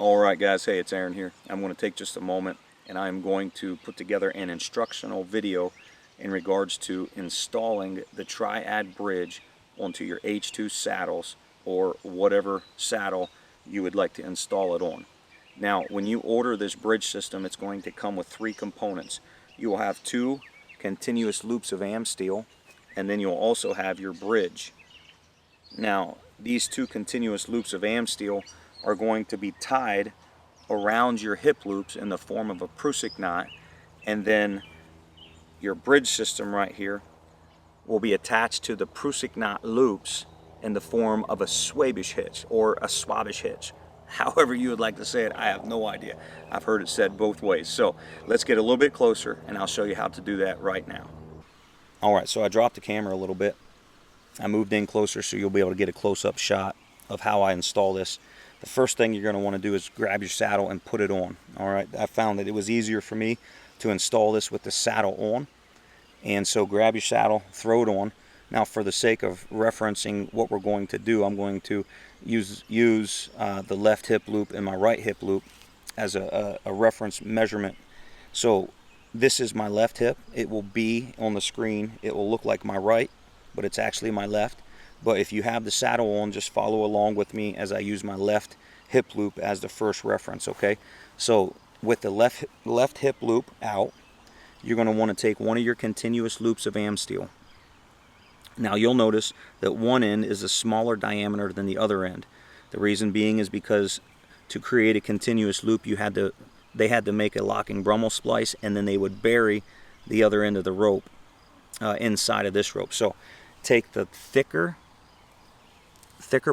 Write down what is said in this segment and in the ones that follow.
Alright guys, hey, it's Aaron here. I'm going to take just a moment and I'm going to put together an instructional video in regards to installing the TriAd bridge onto your H2 saddles or whatever saddle you would like to install it on. Now, when you order this bridge system, it's going to come with three components. You will have two continuous loops of am steel, and then you'll also have your bridge. Now, these two continuous loops of am steel are going to be tied around your hip loops in the form of a Prusik knot, and then your bridge system right here will be attached to the Prusik knot loops in the form of a Swabish hitch or a Swabish hitch. However you would like to say it, I have no idea. I've heard it said both ways. So let's get a little bit closer and I'll show you how to do that right now. Alright, so I dropped the camera a little bit. I moved in closer so you'll be able to get a close-up shot of how I install this. The first thing you're going to want to do is grab your saddle and put it on. Alright, I found that it was easier for me to install this with the saddle on. And so grab your saddle, throw it on. Now for the sake of referencing what we're going to do, I'm going to use the left hip loop and my right hip loop as a reference measurement. So this is my left hip. It will be on the screen. It will look like my right, but it's actually my left. But if you have the saddle on, just follow along with me as I use my left hip loop as the first reference, okay? So with the left hip loop out, you're going to want to take one of your continuous loops of am steel. Now you'll notice that one end is a smaller diameter than the other end. The reason being is because to create a continuous loop, they had to make a locking Brummel splice, and then they would bury the other end of the rope inside of this rope. So take the thicker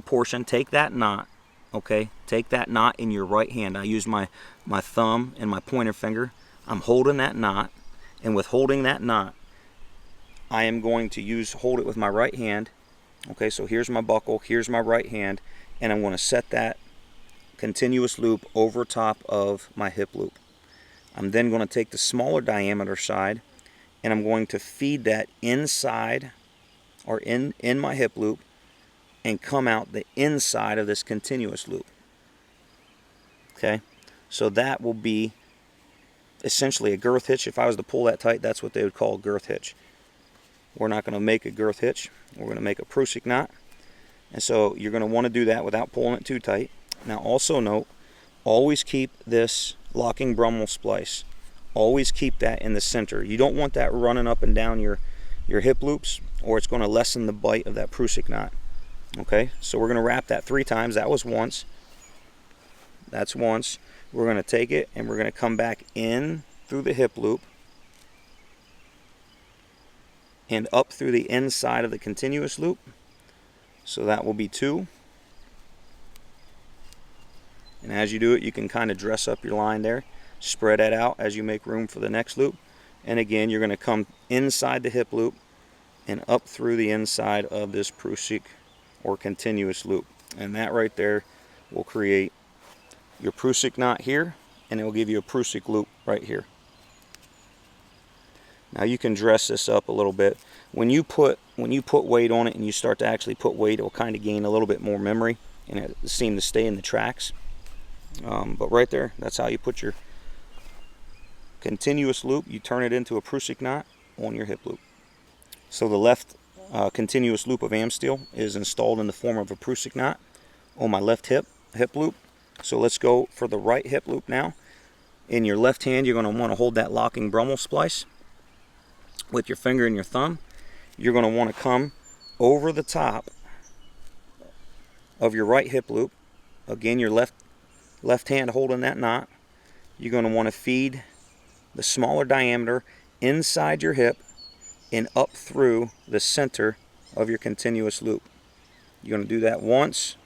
portion, take that knot, okay? Take that knot in your right hand. I use my thumb and my pointer finger. I'm holding that knot, and with holding that knot, I am going to hold it with my right hand. Okay, so here's my buckle, here's my right hand, and I'm going to set that continuous loop over top of my hip loop. I'm then going to take the smaller diameter side, and I'm going to feed that inside or in my hip loop and come out the inside of this continuous loop. Okay, so that will be essentially a girth hitch. If I was to pull that tight, that's what they would call a girth hitch. We're not going to make a girth hitch. We're going to make a Prusik knot. And so you're going to want to do that without pulling it too tight. Now also note, always keep this locking Brummel splice. Always keep that in the center. You don't want that running up and down your hip loops, or it's going to lessen the bite of that Prusik knot. Okay, so we're going to wrap that 3 times. That was once. That's once. We're going to take it and we're going to come back in through the hip loop and up through the inside of the continuous loop. So that will be 2. And as you do it, you can kind of dress up your line there. Spread that out as you make room for the next loop. And again, you're going to come inside the hip loop and up through the inside of this Prusik or continuous loop. And that right there will create your Prusik knot here, and it will give you a Prusik loop right here. Now you can dress this up a little bit. When you put weight on it and you start to actually put weight, it will kind of gain a little bit more memory and it seems to stay in the tracks. But right there, that's how you put your continuous loop. You turn it into a Prusik knot on your hip loop. So the left continuous loop of am steel is installed in the form of a Prusik knot on my left hip loop. So let's go for the right hip loop now. In your left hand, you're going to want to hold that locking Brummel splice with your finger and your thumb. You're going to want to come over the top of your right hip loop. Again, your left hand holding that knot. You're going to want to feed the smaller diameter inside your hip and up through the center of your continuous loop. You're going to do that once.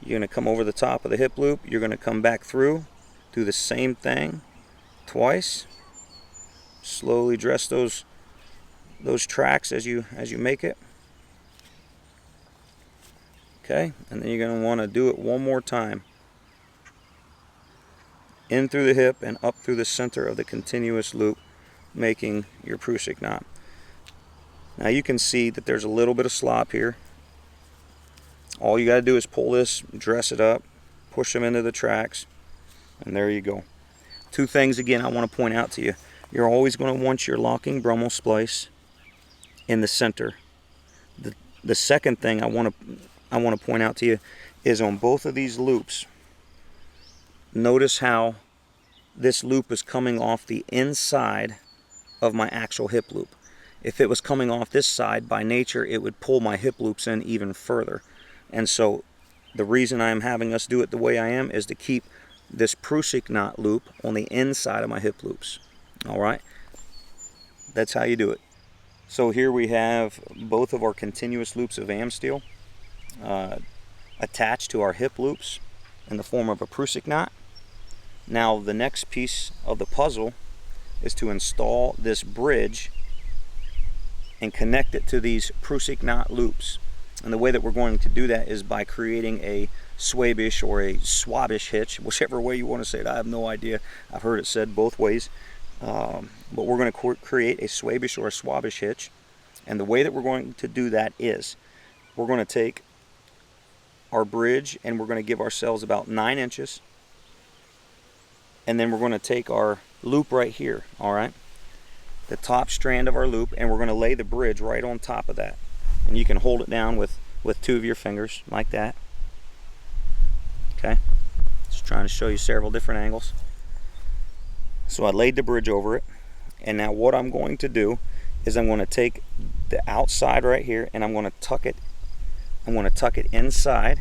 You're going to come over the top of the hip loop. You're going to come back through, do the same thing twice. Slowly dress those tracks as you make it. Okay, and then you're going to want to do it one more time. In through the hip and up through the center of the continuous loop, making your Prusik knot. Now you can see that there's a little bit of slop here. All you got to do is pull this, dress it up, push them into the tracks, and there you go. Two things again I want to point out to you. You're always going to want your locking Brummel splice in the center. The second thing I want to point out to you is on both of these loops. Notice how this loop is coming off the inside of my actual hip loop. If it was coming off this side, by nature it would pull my hip loops in even further. And so the reason I am having us do it the way I am is to keep this Prusik knot loop on the inside of my hip loops. Alright, that's how you do it. So here we have both of our continuous loops of AM steel attached to our hip loops in the form of a Prusik knot. Now the next piece of the puzzle is to install this bridge and connect it to these Prusik knot loops. And the way that we're going to do that is by creating a Swabish or a Swabish hitch, whichever way you want to say it. I have no idea. I've heard it said both ways. But we're going to create a Swabish or a Swabish hitch. And the way that we're going to do that is we're going to take our bridge and we're going to give ourselves about 9 inches. And then we're going to take our loop right here, alright? The top strand of our loop, and we're going to lay the bridge right on top of that. And you can hold it down with 2 of your fingers, like that. Okay? Just trying to show you several different angles. So I laid the bridge over it. And now what I'm going to do is I'm going to take the outside right here and I'm going to tuck it. I'm going to tuck it inside.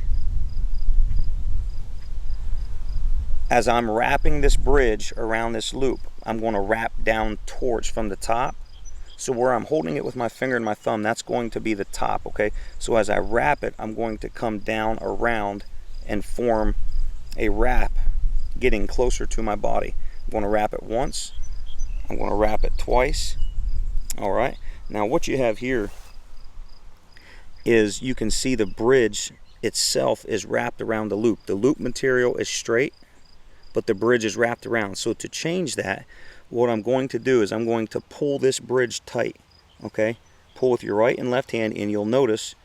As I'm wrapping this bridge around this loop, I'm going to wrap down towards from the top. So where I'm holding it with my finger and my thumb, that's going to be the top, okay? So as I wrap it, I'm going to come down around and form a wrap, getting closer to my body. I'm going to wrap it once. I'm going to wrap it twice. All right. Now what you have here is you can see the bridge itself is wrapped around the loop. The loop material is straight, but the bridge is wrapped around. So to change that, what I'm going to do is I'm going to pull this bridge tight, okay? Pull with your right and left hand, and you'll notice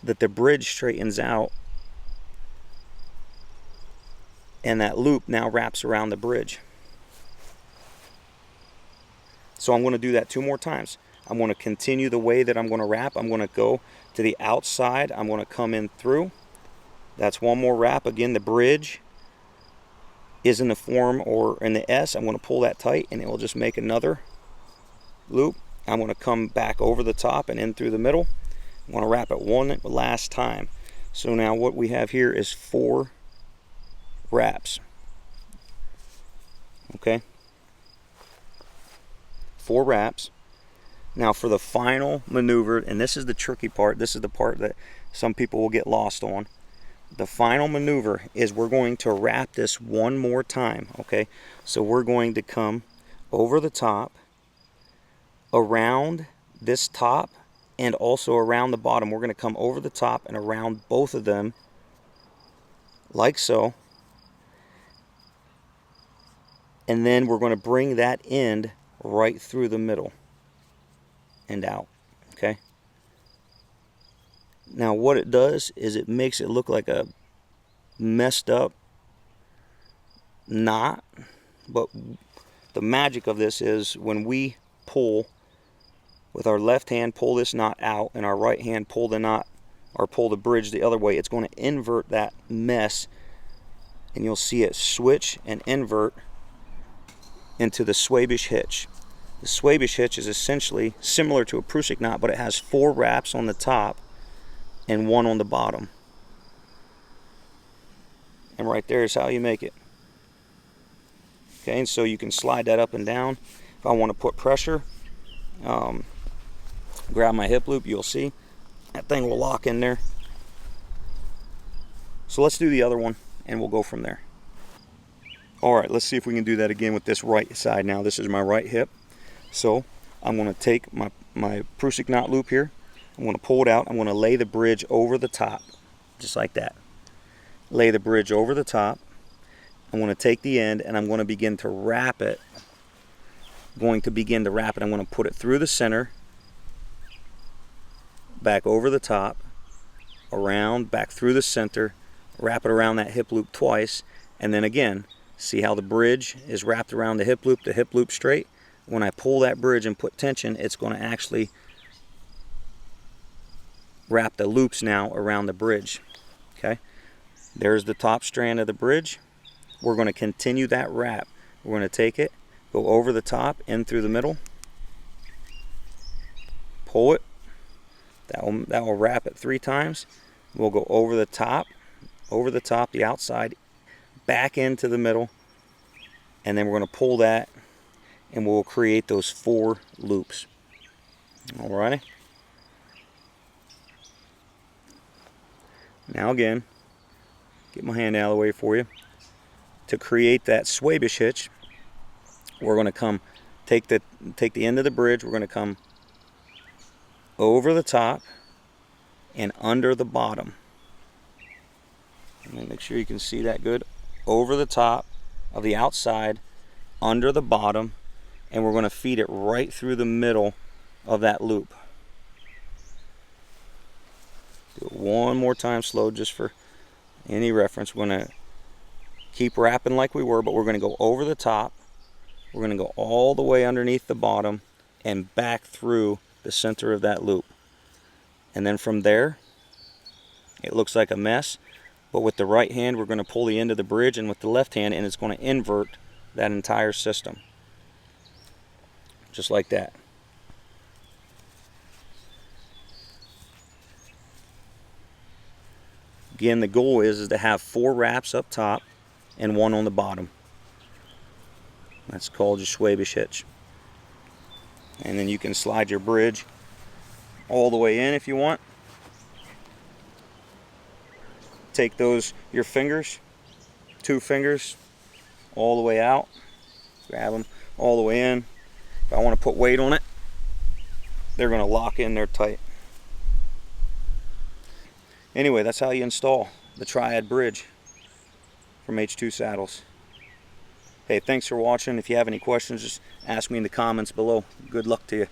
that the bridge straightens out and that loop now wraps around the bridge. So I'm going to do that 2 more times. I'm going to continue the way that I'm going to wrap. I'm going to go to the outside. I'm going to come in through. That's 1 more wrap. Again, the bridge is in the form or in the S. I'm going to pull that tight and it will just make another loop. I'm going to come back over the top and in through the middle. I'm going to wrap it 1 last time. So now what we have here is 4 wraps. Okay? 4 wraps. Now for the final maneuver, and this is the tricky part, this is the part that some people will get lost on. The final maneuver is we're going to wrap this 1 more time, okay? So we're going to come over the top, around this top, and also around the bottom. We're going to come over the top and around both of them, like so. And then we're going to bring that end right through the middle and out, okay? Now what it does is it makes it look like a messed up knot, but the magic of this is when we pull with our left hand, pull this knot out, and our right hand pull the knot or pull the bridge the other way, it's going to invert that mess, and you'll see it switch and invert into the Swabish hitch. The Swabish hitch is essentially similar to a Prusik knot, but it has 4 wraps on the top and 1 on the bottom. And right there is how you make it. Okay, and so you can slide that up and down. If I want to put pressure, grab my hip loop, you'll see that thing will lock in there. So let's do the other one and we'll go from there. Alright, let's see if we can do that again with this right side now. This is my right hip. So I'm going to take my Prusik knot loop here. I'm going to pull it out. I'm going to lay the bridge over the top, just like that. Lay the bridge over the top. I'm going to take the end and I'm going to begin to wrap it. I'm going to put it through the center, back over the top, around, back through the center, wrap it around that hip loop twice, and then again, see how the bridge is wrapped around the hip loop straight? When I pull that bridge and put tension, it's going to actually wrap the loops now around the bridge. Okay, there's the top strand of the bridge. We're going to continue that wrap. We're going to take it, go over the top, in through the middle, pull it. That will wrap it 3 times. We'll go over the top, the outside, back into the middle, and then we're going to pull that, and we'll create those 4 loops. Alrighty. Now again, get my hand out of the way for you. To create that Swabish hitch, we're going to come take the end of the bridge. We're going to come over the top and under the bottom. Let me make sure you can see that good. Over the top of the outside, under the bottom, and we're going to feed it right through the middle of that loop. Do it one more time slow just for any reference. We're going to keep wrapping like we were, but we're going to go over the top. We're going to go all the way underneath the bottom and back through the center of that loop. And then from there, it looks like a mess, but with the right hand we're going to pull the end of the bridge, and with the left hand, and it's going to invert that entire system. Just like that. Again, the goal is to have 4 wraps up top and 1 on the bottom. That's called your Swabish hitch. And then you can slide your bridge all the way in if you want. Take your fingers, 2 fingers, all the way out. Grab them all the way in. If I want to put weight on it, they're going to lock in there tight. Anyway, that's how you install the TriAd bridge from H2 Saddles. Hey, thanks for watching. If you have any questions, just ask me in the comments below. Good luck to you.